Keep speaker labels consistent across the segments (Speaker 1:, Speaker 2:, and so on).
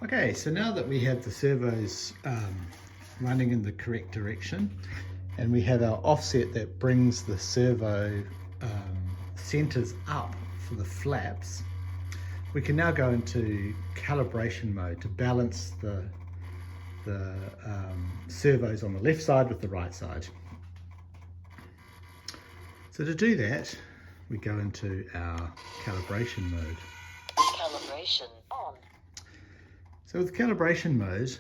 Speaker 1: Okay, so now that we have the servos running in the correct direction and we have our offset that brings the servo centers up for the flaps, we can now go into calibration mode to balance the servos on the left side with the right side. So to do that, we go into our calibration mode.
Speaker 2: Calibration on.
Speaker 1: So with calibration mode,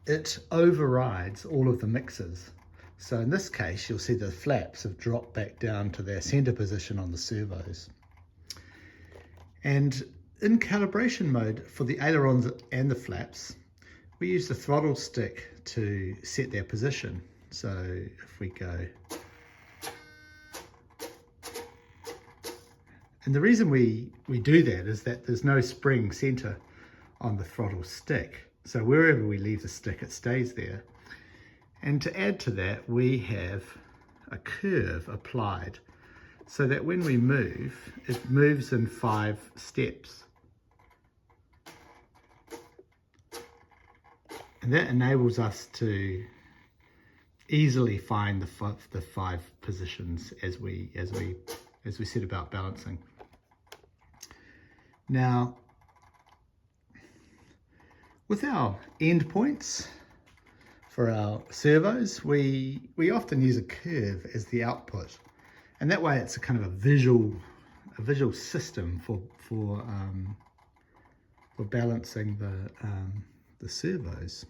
Speaker 1: it overrides all of the mixers. So in this case, you'll see the flaps have dropped back down to their center position on the servos. And in calibration mode for the ailerons and the flaps, we use the throttle stick to set their position. So if we go, and the reason we do that is that there's no spring center on the throttle stick. So wherever we leave the stick, it stays there. And to add to that, we have a curve applied so that when we move, it moves in 5 steps. And that enables us to easily find the 5 positions as we set about balancing. Now, with our endpoints for our servos, we often use a curve as the output, and that way it's a kind of a visual system for balancing the servos.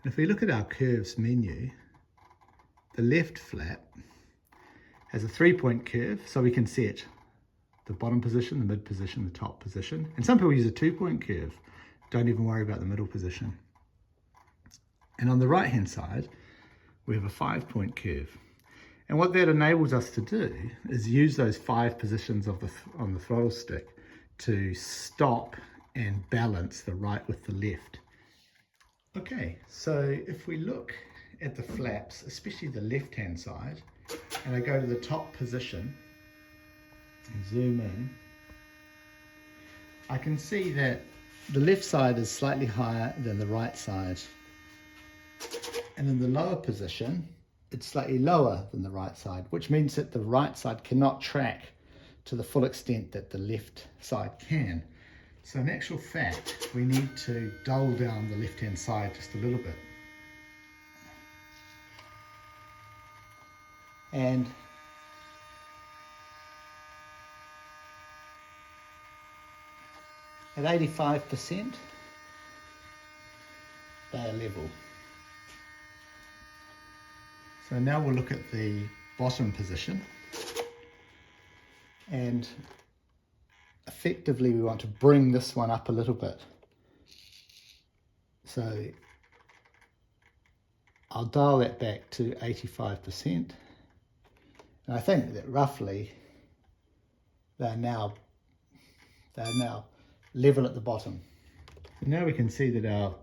Speaker 1: And if we look at our curves menu, the left flap has a 3-point curve, so we can set the bottom position, the mid position, the top position. And some people use a 2-point curve. Don't even worry about the middle position. And on the right hand side, we have a 5-point curve. And what that enables us to do is use those 5 positions on the throttle stick to stop and balance the right with the left. Okay, so if we look at the flaps, especially the left hand side, and I go to the top position and zoom in, I can see that the left side is slightly higher than the right side. And in the lower position, it's slightly lower than the right side, which means that the right side cannot track to the full extent that the left side can. So in actual fact, we need to dull down the left-hand side just a little bit. And at 85%, they are level. So now we'll look at the bottom position, and effectively we want to bring this one up a little bit. So I'll dial that back to 85%, and I think that roughly they're now level at the bottom. Now we can see that our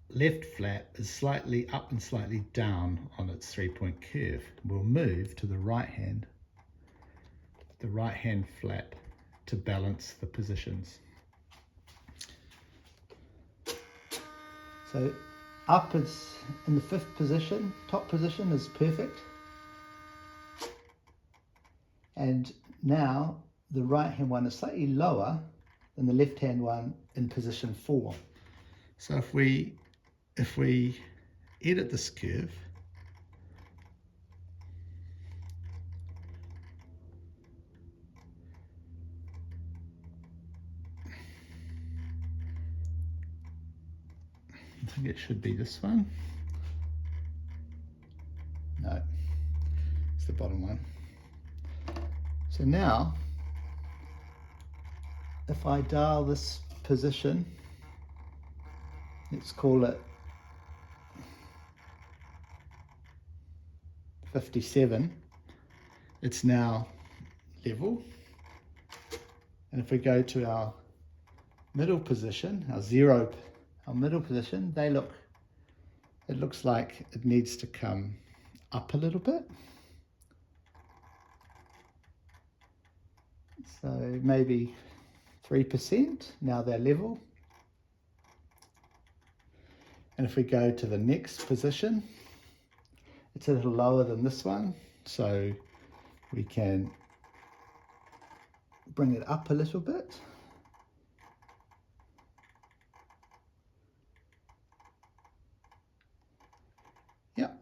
Speaker 1: left flap is slightly up and slightly down on its 3-point curve. We'll move to the right hand flap to balance the positions. So up is in the 5th position, top position is perfect. And now the right hand one is slightly lower than the left hand one in position 4. So if we edit this curve, I think it should be this one. No, it's the bottom one. So now, if I dial this position, let's call it 57, it's now level. And if we go to our middle position, our middle position, it looks like it needs to come up a little bit. So maybe 3%, now they're level. And if we go to the next position, it's a little lower than this one, so we can bring it up a little bit. Yep,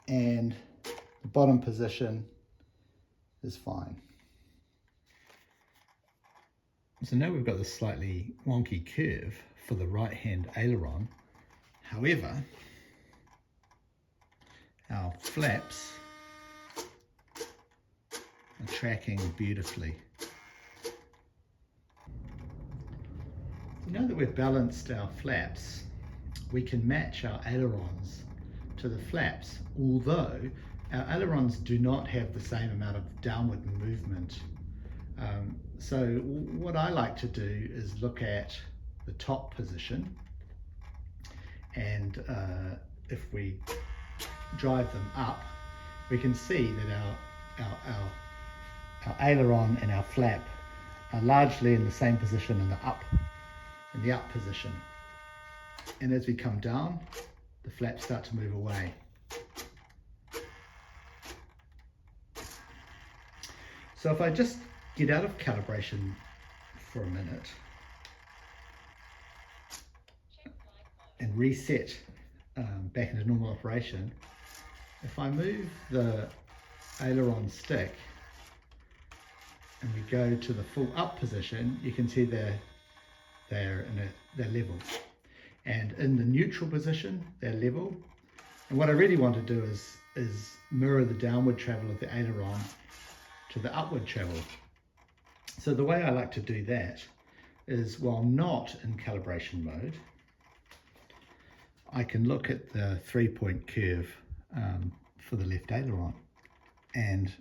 Speaker 1: and the bottom position is fine. So now we've got this slightly wonky curve for the right hand aileron. However, our flaps are tracking beautifully. Now that we've balanced our flaps, we can match our ailerons to the flaps, although our ailerons do not have the same amount of downward movement. So what I like to do is look at the top position, and if we drive them up, we can see that our aileron and our flap are largely in the same position in the up position. And as we come down, the flaps start to move away. So if I just get out of calibration for a minute and reset back into normal operation, if I move the aileron stick and we go to the full up position, you can see they're level. And in the neutral position, they're level. And what I really want to do is mirror the downward travel of the aileron to the upward travel. So the way I like to do that is, while not in calibration mode, I can look at the 3-point curve for the left aileron, and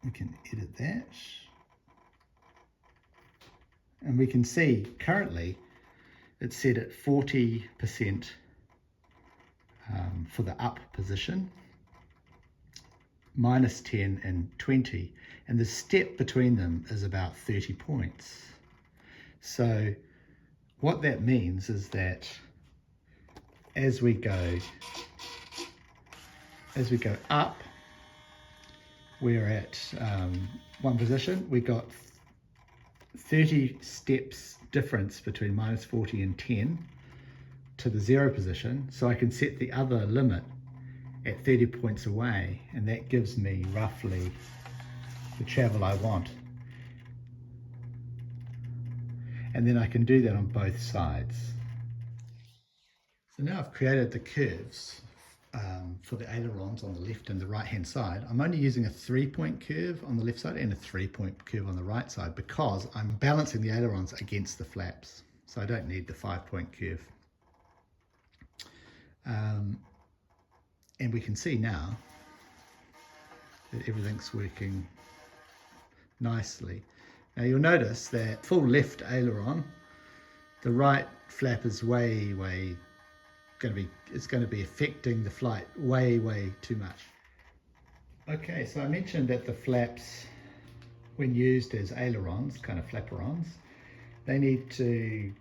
Speaker 1: we can edit that. And we can see currently it's set at 40% for the up position, -10 and 20, and the step between them is about 30 points. So what that means is that as we go up, we're at one position. We got 30 steps difference between -40 and 10 to the 0 position, so I can set the other limit at 30 points away, and that gives me roughly the travel I want. And then I can do that on both sides. So now I've created the curves for the ailerons on the left and the right hand side. I'm only using a 3-point curve on the left side and a 3-point curve on the right side because I'm balancing the ailerons against the flaps, so I don't need the 5-point curve. And we can see now that everything's working nicely. Now you'll notice that full left aileron, the right flap is it's going to be affecting the flight way too much. Okay, so I mentioned that the flaps, when used as ailerons, kind of flaperons, they need to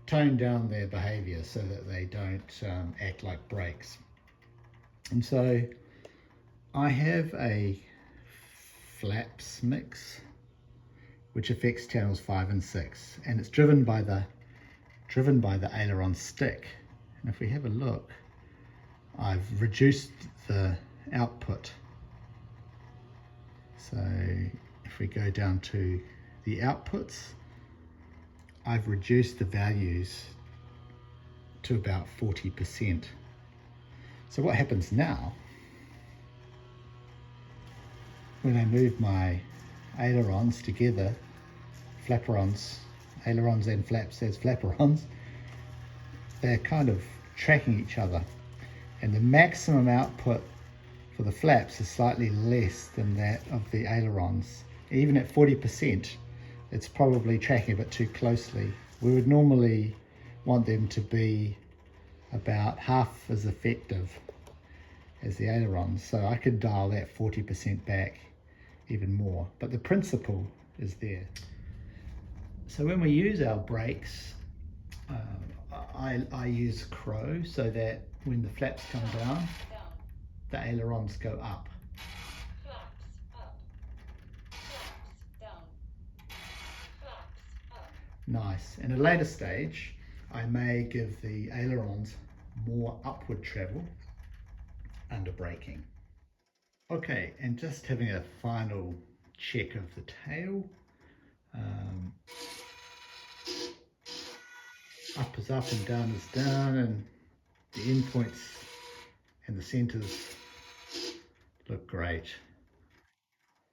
Speaker 1: tone down their behavior so that they don't act like brakes. And so I have a flaps mix which affects channels 5 and 6, and it's driven by the aileron stick. And if we have a look, I've reduced the output. So if we go down to the outputs, I've reduced the values to about 40%. So what happens now, when I move my ailerons together, flaperons, ailerons and flaps as flaperons, they're kind of tracking each other, and the maximum output for the flaps is slightly less than that of the ailerons. Even at 40%, it's probably tracking a bit too closely. We would normally want them to be about half as effective as the ailerons, so I could dial that 40% back even more, but the principle is there. So when we use our brakes, I use crow so that when the flaps come down, the ailerons go up.
Speaker 3: Flaps up. Flaps down. Flaps up.
Speaker 1: Nice. In a later stage, I may give the ailerons more upward travel under braking. Okay, and just having a final check of the tail. Up is up and down is down, and the endpoints and the centers look great.